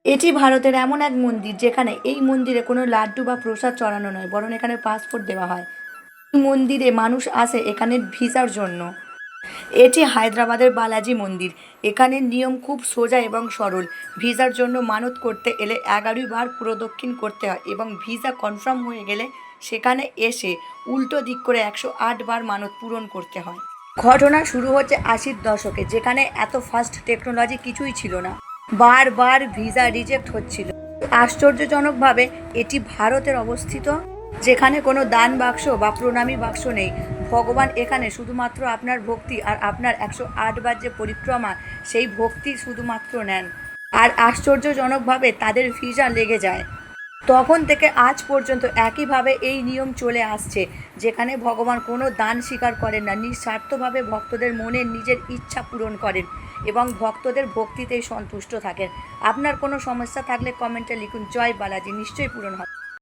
এটি ভারতের এমন এক মন্দির যেখানে এই মন্দিরে কোনো লাড্ডু বা প্রসাদ চড়ানো নয়, বরং এখানে পাসপোর্ট দেওয়া হয়। এই মন্দিরে মানুষ আসে এখানে ভিসার জন্য। এটি হায়দ্রাবাদের বালাজি মন্দির। এখানের নিয়ম খুব সোজা এবং সরল। ভিসার জন্য মানত করতে এলে 11বার প্রদক্ষিণ করতে হয় এবং ভিসা কনফার্ম হয়ে গেলে সেখানে এসে উল্টো দিক করে 108বার মানত পূরণ করতে হয়। ঘটনা শুরু হচ্ছে 80-র দশকে, যেখানে এত ফাস্ট টেকনোলজি কিছুই ছিল না। বারবার ভিসা রিজেক্ট হচ্ছিল। আশ্চর্যজনকভাবে এটি ভারতের অবস্থিত, যেখানে কোনো দান বাক্স বা প্রণামী বাক্স নেই। ভগবান এখানে শুধুমাত্র আপনার ভক্তি আর আপনার 108বার যে পরিক্রমা, সেই ভক্তি শুধুমাত্র নেন। আর আশ্চর্যজনকভাবে তাদের ভিসা লেগে যায়। তখন থেকে আজ পর্যন্ত একইভাবে এই নিয়ম চলে আসছে, যেখানে ভগবান কোনো দান স্বীকার করেন না, নিঃস্বার্থভাবে ভক্তদের মনের নিজের ইচ্ছা পূরণ করেন এবং ভক্তদের ভক্তিতেই সন্তুষ্ট থাকেন। আপনার কোনো সমস্যা থাকলে কমেন্টে লিখুন। জয় বালাজি, নিশ্চয়ই পূরণ হবে।